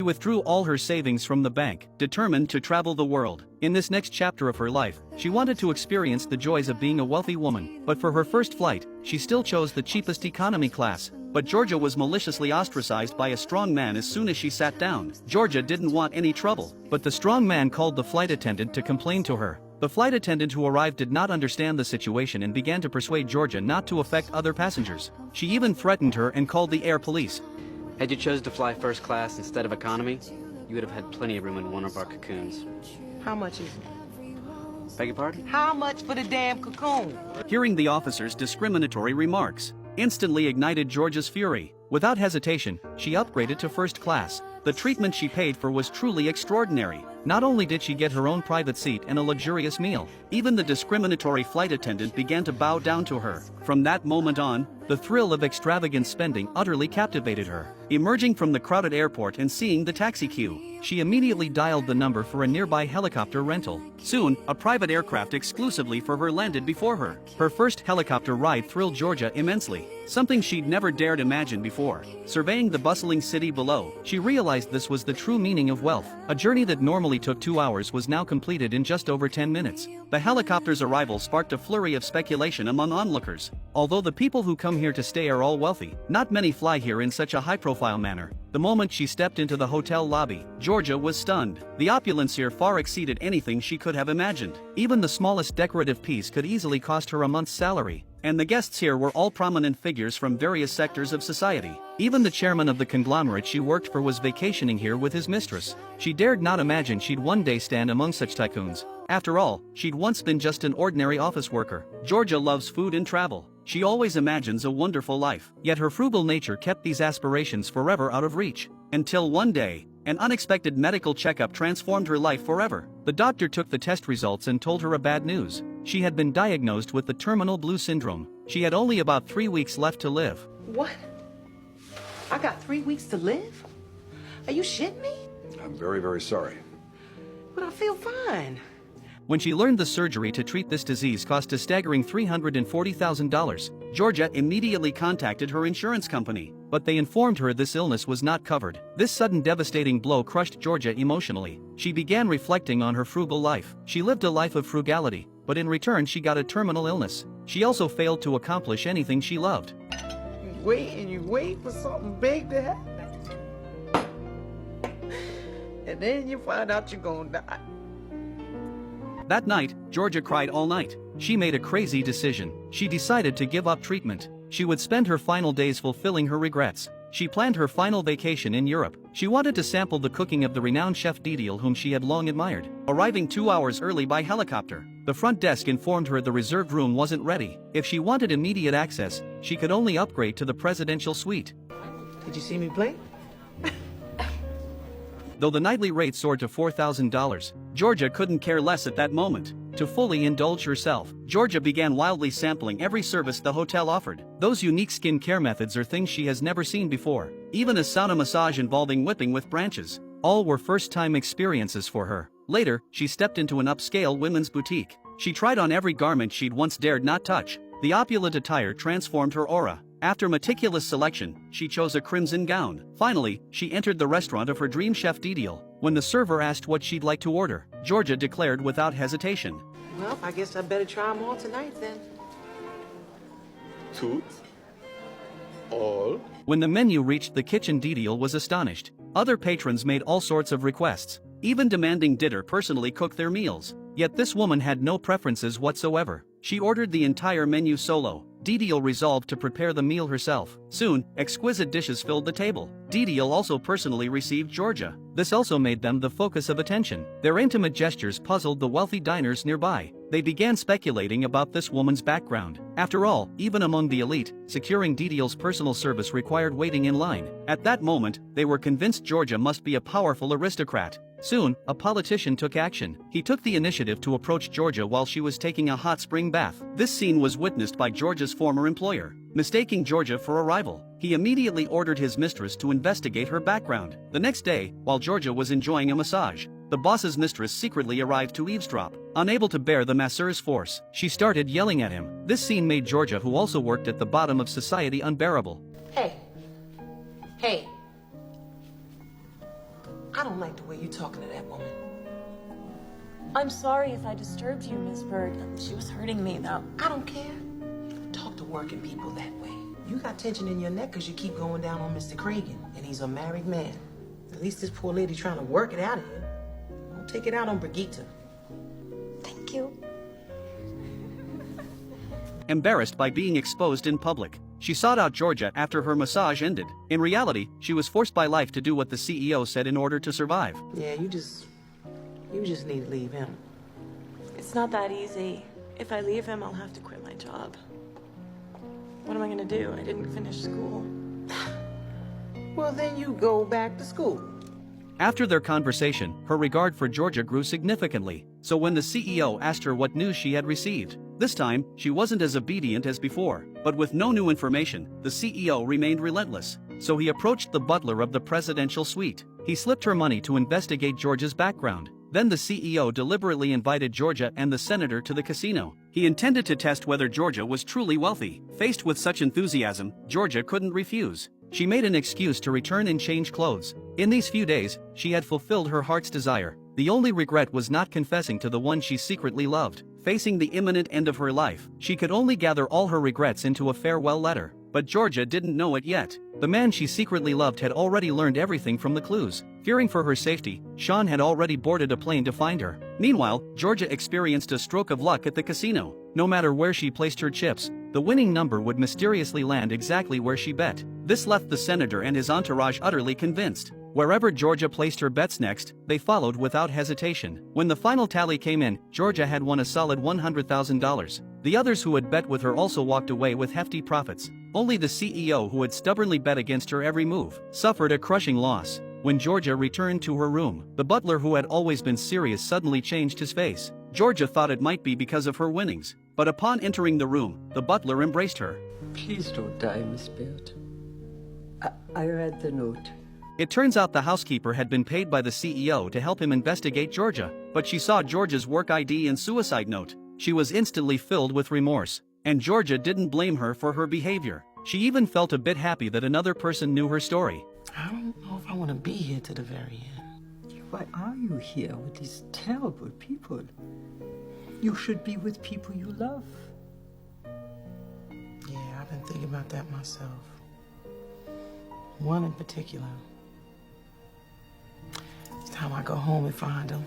She withdrew all her savings from the bank, determined to travel the world. In this next chapter of her life, she wanted to experience the joys of being a wealthy woman, but for her first flight, she still chose the cheapest economy class. But Georgia was maliciously ostracized by a strong man as soon as she sat down. Georgia didn't want any trouble, but the strong man called the flight attendant to complain to her. The flight attendant who arrived did not understand the situation and began to persuade Georgia not to affect other passengers. She even threatened her and called the air police. Had you chosen to fly first class instead of economy, you would have had plenty of room in one of our cocoons. How much is it? Beg your pardon? How much for the damn cocoon? Hearing the officer's discriminatory remarks instantly ignited Georgia's fury. Without hesitation, she upgraded to first class. The treatment she paid for was truly extraordinary. Not only did she get her own private seat and a luxurious meal, even the discriminatory flight attendant began to bow down to her. From that moment on, the thrill of extravagant spending utterly captivated her. Emerging from the crowded airport and seeing the taxi queue, she immediately dialed the number for a nearby helicopter rental. Soon, a private aircraft exclusively for her landed before her. Her first helicopter ride thrilled Georgia immensely, something she'd never dared imagine before. Surveying the bustling city below, she realized this was the true meaning of wealth. A journey that normally took 2 hours was now completed in just over 10 minutes. The helicopter's arrival sparked a flurry of speculation among onlookers. Although the people who come here to stay are all wealthy, not many fly here in such a high-profile manner. The moment she stepped into the hotel lobby, Georgia was stunned. The opulence here far exceeded anything she could have imagined. Even the smallest decorative piece could easily cost her a month's salary. And the guests here were all prominent figures from various sectors of society. Even the chairman of the conglomerate she worked for was vacationing here with his mistress. She dared not imagine she'd one day stand among such tycoons. After all, she'd once been just an ordinary office worker. Georgia loves food and travel. She always imagines a wonderful life. Yet her frugal nature kept these aspirations forever out of reach. Until one day, an unexpected medical checkup transformed her life forever. The doctor took the test results and told her a bad news. She had been diagnosed with the terminal blue syndrome. She had only about 3 weeks left to live. What? I got 3 weeks to live? Are you shitting me? I'm very, very sorry. But I feel fine. When she learned the surgery to treat this disease cost a staggering $340,000, Georgia immediately contacted her insurance company, but they informed her this illness was not covered. This sudden devastating blow crushed Georgia emotionally. She began reflecting on her frugal life. She lived a life of frugality, but in return she got a terminal illness. She also failed to accomplish anything she loved. You wait for something big to happen. And then you find out you're gonna die. That night, Georgia cried all night. She made a crazy decision. She decided to give up treatment. She would spend her final days fulfilling her regrets. She planned her final vacation in Europe. She wanted to sample the cooking of the renowned chef Didier whom she had long admired. Arriving 2 hours early by helicopter, the front desk informed her the reserved room wasn't ready. If she wanted immediate access, she could only upgrade to the presidential suite. Did you see me play? Though the nightly rate soared to $4,000, Georgia couldn't care less at that moment. To fully indulge herself, Georgia began wildly sampling every service the hotel offered. Those unique skin care methods are things she has never seen before. Even a sauna massage involving whipping with branches. All were first-time experiences for her. Later, she stepped into an upscale women's boutique. She tried on every garment she'd once dared not touch. The opulent attire transformed her aura. After meticulous selection, she chose a crimson gown. Finally, she entered the restaurant of her dream chef Didier. When the server asked what she'd like to order, Georgia declared without hesitation. Well, I guess I better try them all tonight then. Tooth? All? When the menu reached the kitchen, Didier was astonished. Other patrons made all sorts of requests, even demanding Didier personally cook their meals. Yet this woman had no preferences whatsoever. She ordered the entire menu solo. Didier resolved to prepare the meal herself. Soon, exquisite dishes filled the table. Didier also personally received Georgia. This also made them the focus of attention. Their intimate gestures puzzled the wealthy diners nearby. They began speculating about this woman's background. After all, even among the elite, securing Didier's personal service required waiting in line. At that moment, they were convinced Georgia must be a powerful aristocrat. Soon, a politician took action. He took the initiative to approach Georgia while she was taking a hot spring bath. This scene was witnessed by Georgia's former employer. Mistaking Georgia for a rival, he immediately ordered his mistress to investigate her background. The next day, while Georgia was enjoying a massage, the boss's mistress secretly arrived to eavesdrop. Unable to bear the masseur's force, she started yelling at him. This scene made Georgia, who also worked at the bottom of society, unbearable. Hey. I don't like the way you're talking to that woman. I'm sorry if I disturbed you, Miss Bird. She was hurting me, though. I don't care. Talk to working people that way. You got tension in your neck because you keep going down on Mr. Cregan, and he's a married man. At least this poor lady trying to work it out of here. Don't take it out on Brigitte. Thank you. Embarrassed by being exposed in public, she sought out Georgia after her massage ended. In reality, she was forced by life to do what the CEO said in order to survive. Yeah, you just need to leave him. It's not that easy. If I leave him, I'll have to quit my job. What am I gonna do? I didn't finish school. Well, then you go back to school. After their conversation, her regard for Georgia grew significantly, so when the CEO asked her what news she had received, this time, she wasn't as obedient as before, but with no new information, the CEO remained relentless, so he approached the butler of the presidential suite. He slipped her money to investigate Georgia's background. Then the CEO deliberately invited Georgia and the senator to the casino. He intended to test whether Georgia was truly wealthy. Faced with such enthusiasm, Georgia couldn't refuse. She made an excuse to return and change clothes. In these few days, she had fulfilled her heart's desire. The only regret was not confessing to the one she secretly loved. Facing the imminent end of her life, she could only gather all her regrets into a farewell letter. But Georgia didn't know it yet. The man she secretly loved had already learned everything from the clues. Fearing for her safety, Sean had already boarded a plane to find her. Meanwhile, Georgia experienced a stroke of luck at the casino. No matter where she placed her chips, the winning number would mysteriously land exactly where she bet. This left the senator and his entourage utterly convinced. Wherever Georgia placed her bets next, they followed without hesitation. When the final tally came in, Georgia had won a solid $100,000. The others who had bet with her also walked away with hefty profits. Only the CEO, who had stubbornly bet against her every move, suffered a crushing loss. When Georgia returned to her room, the butler, who had always been serious, suddenly changed his face. Georgia thought it might be because of her winnings, but upon entering the room, the butler embraced her. Please don't die, Miss Baird. I read the note. It turns out the housekeeper had been paid by the CEO to help him investigate Georgia, but she saw Georgia's work ID and suicide note. She was instantly filled with remorse, and Georgia didn't blame her for her behavior. She even felt a bit happy that another person knew her story. I don't know if I want to be here to the very end. Why are you here with these terrible people? You should be with people you love. Yeah, I've been thinking about that myself. One in particular. It's time I go home and find him.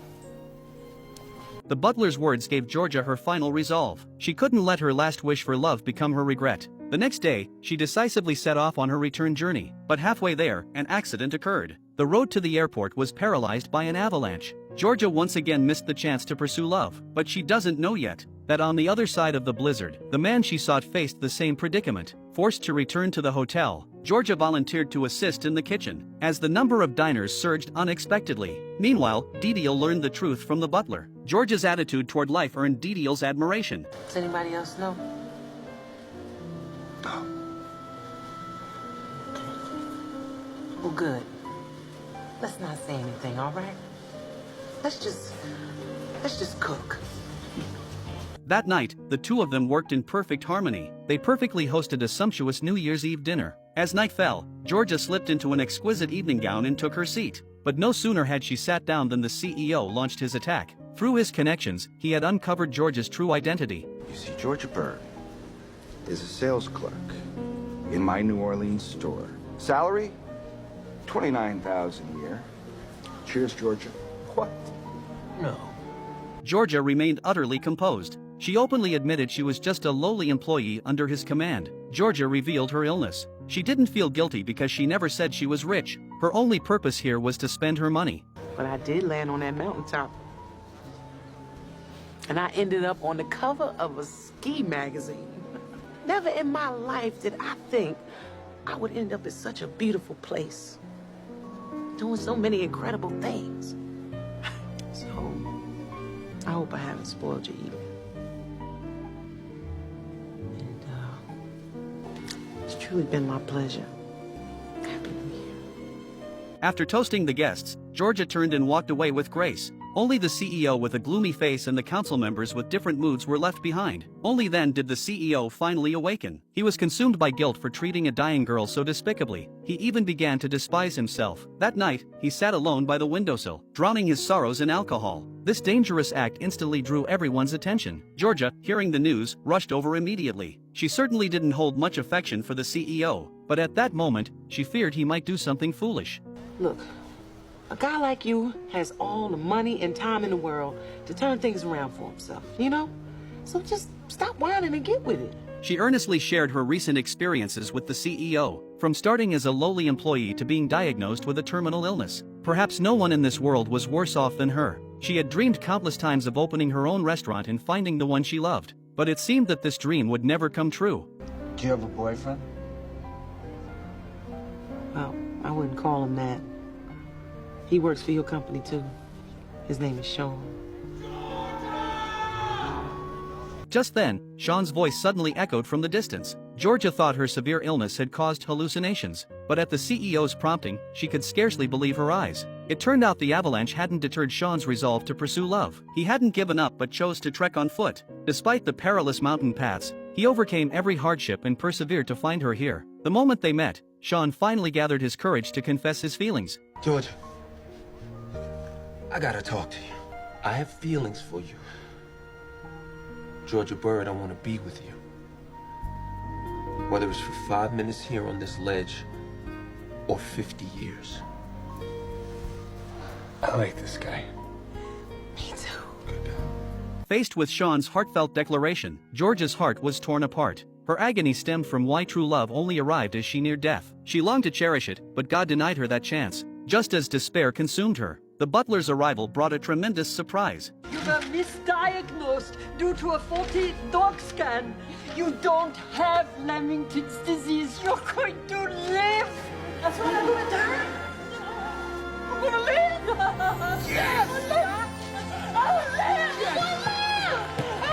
The butler's words gave Georgia her final resolve. She couldn't let her last wish for love become her regret. The next day, she decisively set off on her return journey, but halfway there, an accident occurred. The road to the airport was paralyzed by an avalanche. Georgia once again missed the chance to pursue love, but she doesn't know yet that on the other side of the blizzard, the man she sought faced the same predicament. Forced to return to the hotel, Georgia volunteered to assist in the kitchen, as the number of diners surged unexpectedly. Meanwhile, Didiel learned the truth from the butler. Georgia's attitude toward life earned Didiel's admiration. Does anybody else know? Well, good. Let's not say anything, all right? Let's just cook. That night, the two of them worked in perfect harmony. They perfectly hosted a sumptuous New Year's Eve dinner. As night fell, Georgia slipped into an exquisite evening gown and took her seat. But no sooner had she sat down than the CEO launched his attack. Through his connections, he had uncovered Georgia's true identity. You see, Georgia Bird is a sales clerk in my New Orleans store. Salary? $29,000 a year. Cheers, Georgia. What? No. Georgia remained utterly composed. She openly admitted she was just a lowly employee under his command. Georgia revealed her illness. She didn't feel guilty because she never said she was rich. Her only purpose here was to spend her money. But I did land on that mountaintop. And I ended up on the cover of a ski magazine. Never in my life did I think I would end up in such a beautiful place, doing so many incredible things. So, I hope I haven't spoiled your evening. And, it's truly been my pleasure. Happy New Year. After toasting the guests, Georgia turned and walked away with grace. Only the CEO with a gloomy face and the council members with different moods were left behind. Only then did the CEO finally awaken. He was consumed by guilt for treating a dying girl so despicably. He even began to despise himself. That night, he sat alone by the windowsill, drowning his sorrows in alcohol. This dangerous act instantly drew everyone's attention. Georgia, hearing the news, rushed over immediately. She certainly didn't hold much affection for the CEO, but at that moment, she feared he might do something foolish. Look, a guy like you has all the money and time in the world to turn things around for himself, you know? So just stop whining and get with it. She earnestly shared her recent experiences with the CEO, from starting as a lowly employee to being diagnosed with a terminal illness. Perhaps no one in this world was worse off than her. She had dreamed countless times of opening her own restaurant and finding the one she loved, but it seemed that this dream would never come true. Do you have a boyfriend? Well, I wouldn't call him that. He works for your company, too. His name is Sean. Just then, Sean's voice suddenly echoed from the distance. Georgia thought her severe illness had caused hallucinations, but at the CEO's prompting, she could scarcely believe her eyes. It turned out the avalanche hadn't deterred Sean's resolve to pursue love. He hadn't given up but chose to trek on foot. Despite the perilous mountain paths, he overcame every hardship and persevered to find her here. The moment they met, Sean finally gathered his courage to confess his feelings. Georgia, I gotta talk to you. I have feelings for you. Georgia Bird, I want to be with you. Whether it's for 5 minutes here on this ledge or 50 years. I like this guy. Me too. Good. Faced with Sean's heartfelt declaration, Georgia's heart was torn apart. Her agony stemmed from why true love only arrived as she neared death. She longed to cherish it, but God denied her that chance. Just as despair consumed her, the butler's arrival brought a tremendous surprise. You were misdiagnosed due to a faulty dog scan. You don't have Lamington's disease. You're going to live. That's what I'm gonna do. I'm going to live. Yes. I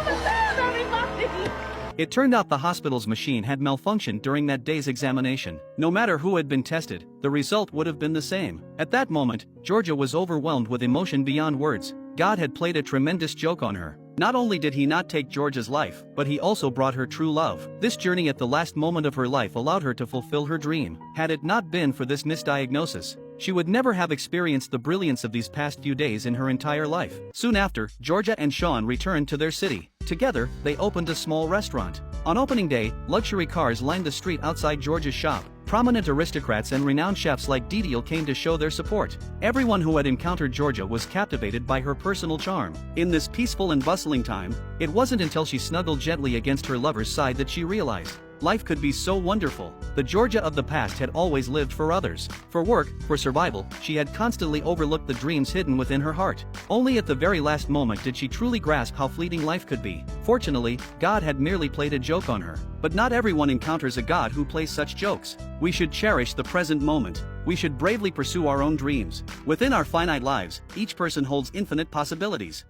will live, everybody. It turned out the hospital's machine had malfunctioned during that day's examination. No matter who had been tested, the result would have been the same. At that moment, Georgia was overwhelmed with emotion beyond words. God had played a tremendous joke on her. Not only did he not take Georgia's life, but he also brought her true love. This journey at the last moment of her life allowed her to fulfill her dream. Had it not been for this misdiagnosis, she would never have experienced the brilliance of these past few days in her entire life. Soon after, Georgia and Sean returned to their city. Together, they opened a small restaurant. On opening day, luxury cars lined the street outside Georgia's shop. Prominent aristocrats and renowned chefs like Didiel came to show their support. Everyone who had encountered Georgia was captivated by her personal charm. In this peaceful and bustling time, it wasn't until she snuggled gently against her lover's side that she realized life could be so wonderful. The Georgia of the past had always lived for others. For work, for survival, she had constantly overlooked the dreams hidden within her heart. Only at the very last moment did she truly grasp how fleeting life could be. Fortunately, God had merely played a joke on her. But not everyone encounters a God who plays such jokes. We should cherish the present moment. We should bravely pursue our own dreams. Within our finite lives, each person holds infinite possibilities.